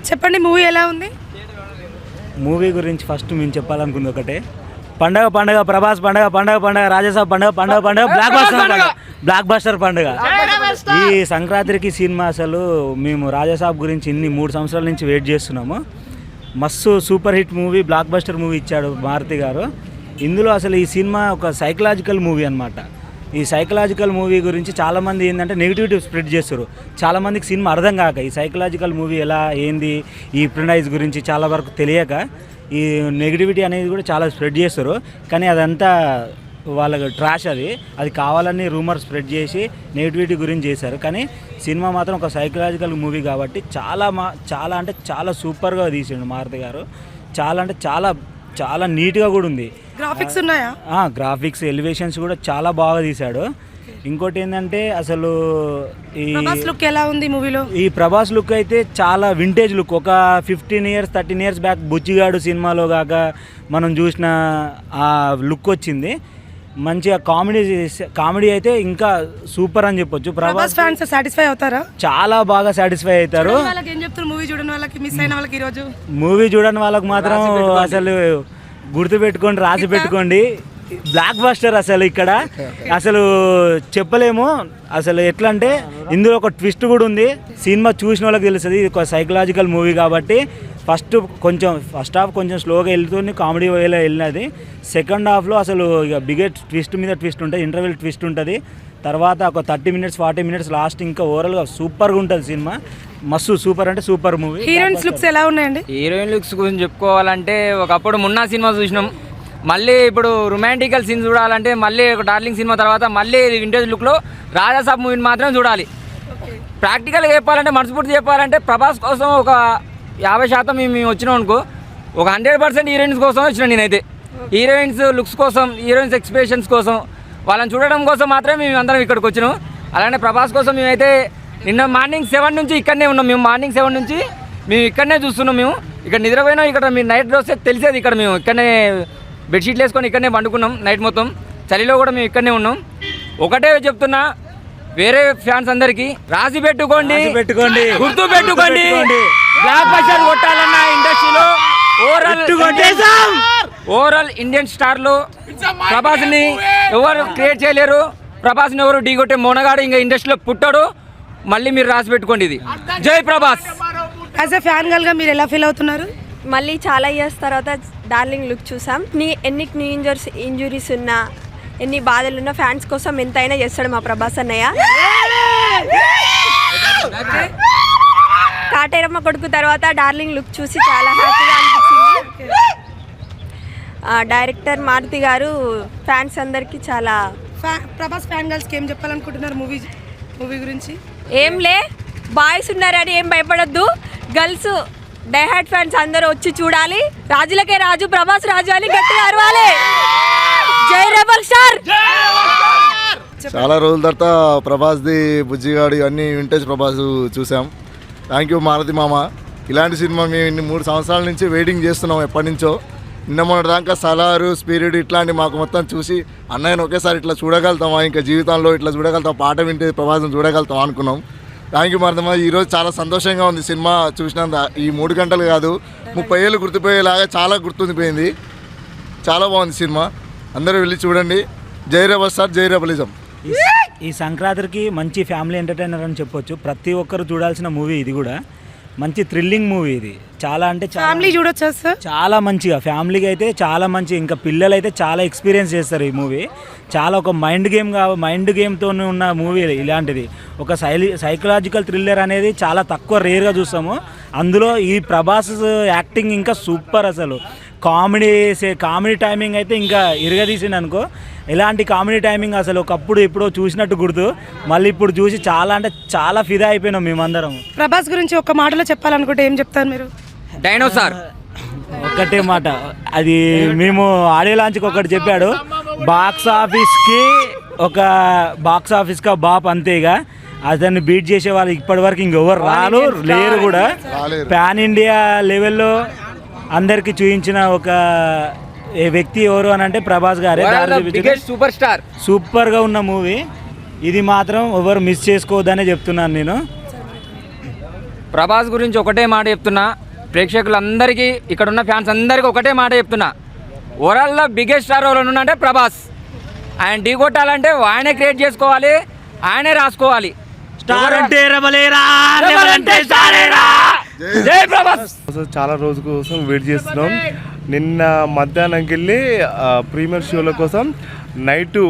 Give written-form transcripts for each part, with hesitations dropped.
చెప్పండి, మూవీ ఎలా ఉంది? మూవీ గురించి ఫస్ట్ మేము చెప్పాలనుకుంది ఒకటే, పండగ పండగ ప్రభాస్ పండగ, పండగ పండగ రాజాసాబ్ పండగ, పండగ పండగ బ్లాక్ బస్టర్ పండుగ. ఈ సంక్రాంతికి సినిమా అసలు మేము రాజాసాబ్ గురించి ఇన్ని 3 సంవత్సరాల నుంచి వెయిట్ చేస్తున్నాము. మస్తు super hit movie, block buster movie ఇచ్చాడు మారుతి గారు. ఇందులో అసలు ఈ సినిమా ఒక సైకలాజికల్ మూవీ అనమాట. ఈ సైకలాజికల్ మూవీ గురించి చాలామంది ఏంటంటే నెగిటివిటీ స్ప్రెడ్ చేస్తారు. చాలామందికి సినిమా అర్థం కాక ఈ సైకలాజికల్ మూవీ ఎలా ఏంది ఈ ప్రినైజ్ గురించి చాలా వరకు తెలియక ఈ నెగిటివిటీ అనేది కూడా చాలా స్ప్రెడ్ చేస్తారు. కానీ అదంతా వాళ్ళకి ట్రాష్, అది కావాలని రూమర్ స్ప్రెడ్ చేసి నెగిటివిటీ గురించి చేశారు. కానీ సినిమా మాత్రం ఒక సైకలాజికల్ మూవీ కాబట్టి చాలా అంటే చాలా సూపర్గా తీసిండు మారుతి గారు. చాలా అంటే చాలా నీట్గా కూడా ఉంది. గ్రాఫిక్స్ ఉన్నాయా? గ్రాఫిక్స్, ఎలివేషన్స్ కూడా చాలా బాగా తీశాడు. ఇంకోటి ఏంటంటే అసలు ఈ ప్రభాస్ లుక్ ఎలా ఉంది మూవీలో? ఈ ప్రభాస్ లుక్ అయితే చాలా వింటేజ్ లుక్. ఒక 15 years 13 years బ్యాక్ బుచ్చిగాడు సినిమాలో కాక మనం చూసిన ఆ లుక్ వచ్చింది. మంచిగా కామెడీ అయితే ఇంకా సూపర్ అని చెప్పొచ్చు. ప్రభాస్ ఫ్యాన్స్ సాటిస్ఫై అవుతారా? చాలా బాగా సాటిస్ఫై అవుతారు. మూవీ చూడని వాళ్ళకి, మిస్ అయిన వాళ్ళకి ఈరోజు మూవీ చూడని వాళ్ళకి మాత్రం అసలు గుర్తుపెట్టుకోండి, రాసి పెట్టుకోండి, బ్లాక్ బస్టర్. అసలు ఇక్కడ అసలు చెప్పలేము. అసలు ఎట్లా అంటే ఇందులో ఒక ట్విస్ట్ కూడా ఉంది. సినిమా చూసిన వాళ్ళకి తెలుస్తుంది. ఇది ఒక సైకలాజికల్ మూవీ కాబట్టి ఫస్ట్ హాఫ్ కొంచెం స్లోగా వెళ్తూనే కామెడీ వేలో వెళ్ళినది. సెకండ్ హాఫ్లో అసలు ఇక బిగ్గెట్ ట్విస్ట్ మీద ట్విస్ట్ ఉంటుంది, ఇంటర్వెల్ ట్విస్ట్ ఉంటుంది. తర్వాత ఒక 30 minutes 40 minutes లాస్ట్ ఇంకా ఓవరాల్గా సూపర్గా ఉంటుంది సినిమా. మస్తు సూపర్ అంటే సూపర్ మూవీ. హీరోయిన్స్ లుక్స్ ఎలా ఉన్నాయండి? హీరోయిన్ లుక్స్ గురించి చెప్పుకోవాలంటే ఒకప్పుడు మున్నా సినిమా చూసినాం, మళ్ళీ ఇప్పుడు రొమాంటికల్ సీన్ చూడాలంటే మళ్ళీ ఒక డార్లింగ్ సినిమా తర్వాత మళ్ళీ వింటేజ్ లుక్లో రాజాసాబ్ మూవీని మాత్రం చూడాలి. ప్రాక్టికల్గా చెప్పాలంటే, మనస్ఫూర్తి చెప్పాలంటే ప్రభాస్ కోసం ఒక 50% మేము వచ్చినాం అనుకో, ఒక 100% హీరోయిన్స్ కోసం వచ్చినా నేనైతే. హీరోయిన్స్ లుక్స్ కోసం, హీరోయిన్స్ ఎక్స్ప్రెషన్స్ కోసం, వాళ్ళని చూడడం కోసం మాత్రమే మేము అందరం ఇక్కడికి వచ్చినాం. అలానే ప్రభాస్ కోసం మేమైతే నిన్న మార్నింగ్ 7 నుంచి ఇక్కడనే ఉన్నాం. మేము మార్నింగ్ 7 నుంచి మేము ఇక్కడనే చూస్తున్నాం. మేము ఇక్కడ నిద్రపోయినాం. ఇక్కడ మీరు నైట్ వస్తే తెలిసేది, ఇక్కడ మేము ఇక్కడనే బెడ్షీట్లు వేసుకొని ఇక్కడనే పండుకున్నాం నైట్ మొత్తం. చలిలో కూడా మేము ఇక్కడనే ఉన్నాం. ఒకటే చెప్తున్నా, వేరే ఫ్యాన్స్ అందరికి రాసి పెట్టుకోండి, గుర్తు పెట్టుకోండి. బ్లాక్ బస్టర్ కొట్టాలన్న ఇండస్ట్రీలో ఓవరాల్ ఇండియన్ స్టార్లు ప్రభాస్ని ఎవరు క్రియేట్ చేయలేరు. ప్రభాస్ని ఎవరు ఢీకొట్టే మోనగాడు ఇంకా ఇండస్ట్రీలో పుట్టాడు. మళ్ళీ మీరు రాసి పెట్టుకోండి, ఇది జై Prabhas. As a fan girl గా మీరు ఎలా ఫీల్ అవుతున్నారు? మళ్ళీ చాలా ఇయర్స్ తర్వాత డార్లింగ్ లుక్ చూసాం. ఎన్ని ఇంజురీస్ ఉన్నా, ఎన్ని బాధలున్నా ఫ్యాన్స్ కోసం ఎంతైనా చేస్తాడు మా ప్రభాస్ అన్నయ్య. కాటేరమ్మ కొడుకు తర్వాత డార్లింగ్ లుక్ చూసి చాలా హ్యాపీగా అనిపించింది. డైరెక్టర్ మారుతి గారు ఫ్యాన్స్ అందరికీ చాలా. ప్రభాస్ ఫ్యాన్ గర్ల్స్కి ఏం చెప్పాలనుకుంటున్నారు మూవీ గురించి? ఏం లే, బాయ్స్ ఉన్నారని ఏం భయపడొద్దు. గర్ల్స్ డైహార్డ్ ఫ్యాన్స్ అందరూ వచ్చి చూడాలి. రాజులకే రాజు, ప్రభాస్ రాజు అని గట్టిగా అరవాలి. జై రెబల్ స్టార్. చాలా రోజుల తర్వాత ప్రభాస్ది, బుజ్జిగాడు అన్ని వింటేజ్ ప్రభాస్ చూసాం. థ్యాంక్ యూ మారుతి మామ. ఇలాంటి సినిమా మేము ఇన్ని 3 సంవత్సరాల నుంచి వెయిటింగ్ చేస్తున్నాం, ఎప్పటి నుంచో. నిన్న మొన్న దాకా సలారు, స్పిరిట్ ఇట్లాంటి మాకు మొత్తం చూసి అన్నయ్యను ఒకేసారి ఇట్లా చూడగలుగుతామా, ఇంకా జీవితంలో ఇట్లా చూడగలుగుతాం, పాట వింటే ప్రభాసం చూడగలుగుతాం అనుకున్నాం. థ్యాంక్ యూ మారుతి మామ. ఈరోజు చాలా సంతోషంగా ఉంది సినిమా చూసినంత. ఈ 3 గంటలు కాదు, 30 ఏళ్ళు గుర్తుపోయేలాగా చాలా గుర్తుండిపోయింది. చాలా బాగుంది సినిమా. అందరూ వెళ్ళి చూడండి. జై రెబల్ స్టార్, జై రెబలిజం. ఈ సంక్రాంతికి మంచి ఫ్యామిలీ ఎంటర్టైనర్ అని చెప్పొచ్చు. ప్రతి ఒక్కరు చూడాల్సిన మూవీ ఇది కూడా. మంచి థ్రిల్లింగ్ మూవీ ఇది. చాలా అంటే ఫ్యామిలీ చూడొచ్చు సార్. చాలా మంచిగా ఫ్యామిలీకి అయితే చాలా మంచి, ఇంకా పిల్లలు అయితే చాలా ఎక్స్పీరియన్స్ చేస్తారు ఈ మూవీ. చాలా ఒక మైండ్ గేమ్తో ఉన్న మూవీ ఇలాంటిది. ఒక సైకలాజికల్ థ్రిల్లర్ అనేది చాలా తక్కువ, రేర్గా చూస్తాము. అందులో ఈ ప్రభాస్ యాక్టింగ్ ఇంకా సూపర్. అసలు కామెడీ టైమింగ్ అయితే ఇంకా ఇరగదీసింది అనుకో. ఇలాంటి కామెడీ టైమింగ్ అసలు ఒకప్పుడు ఎప్పుడో చూసినట్టు గుర్తు. మళ్ళీ ఇప్పుడు చూసి చాలా అంటే చాలా ఫిదా అయిపోయినాం మేమందరం. ప్రభాస్ గురించి ఒక మాటలో చెప్పాలనుకుంటే ఏం చెప్తారు మీరు? డైనోసార్. ఒక్కటే మాట, అది మేము ఆడియో లాంచ్కి ఒకటి చెప్పాడు. బాక్స్ ఆఫీస్గా బాప్ అంతేగా. అతన్ని బీట్ చేసే వాళ్ళు ఇప్పటి వరకు ఇంకెవరు లేరు కూడా. పాన్ ఇండియా లెవెల్లో అందరికీ చూపించిన ఒక వ్యక్తి ఎవరు అని అంటే ప్రభాస్ గారే దారి చూపించారు. Biggest super star. సూపర్గా ఉన్న మూవీ ఇది, మాత్రం ఎవరు మిస్ చేసుకోవద్దనే చెప్తున్నాను నేను. ప్రభాస్ గురించి ఒకటే మాట చెప్తున్నా, ప్రేక్షకులందరికీ ఇక్కడ ఉన్న ఫ్యాన్స్ అందరికీ ఒకటే మాట చెప్తున్నా, ఓవరాల్లో బిగ్గెస్ట్ స్టార్ ఎవరు అంటే ప్రభాస్. ఆయన ఢీ కొట్టాలంటే ఆయనే క్రియేట్ చేసుకోవాలి, ఆయనే రాసుకోవాలి. స్టార్ అంటే రెబలేరా, రెబల్ అంటే స్టారేరా. జై ప్రభాస్. చాలా రోజు కోసం వెయిట్ చేస్తున్నాం. నిన్న మధ్యాహ్నంకి వెళ్ళి ప్రీమియర్ షోల కోసం నైటు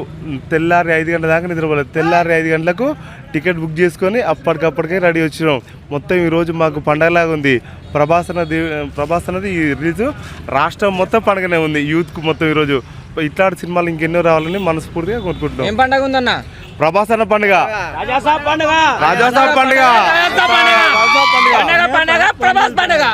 తెల్లారి 5 గంటల దాకా నిద్రపోలేదు. తెల్లారి 5 గంటలకు టికెట్ బుక్ చేసుకొని అప్పటికప్పటికే రెడీ వచ్చినాం. మొత్తం ఈరోజు మాకు పండగలాగా ఉంది. ప్రభాస్ అన్నది ఈ రిలీజ్ రాష్ట్రం మొత్తం పండుగనే ఉంది. యూత్కు మొత్తం ఈరోజు ఇట్లాంటి సినిమాలు ఇంకెన్నో రావాలని మనస్ఫూర్తిగా కోరుకుంటున్నాం. ఏం పండుగ ఉందన్న? ప్రభాస్ అన్న పండుగ, రాజాసాబ్ పండుగ, ప్రభాస్ పండుగ.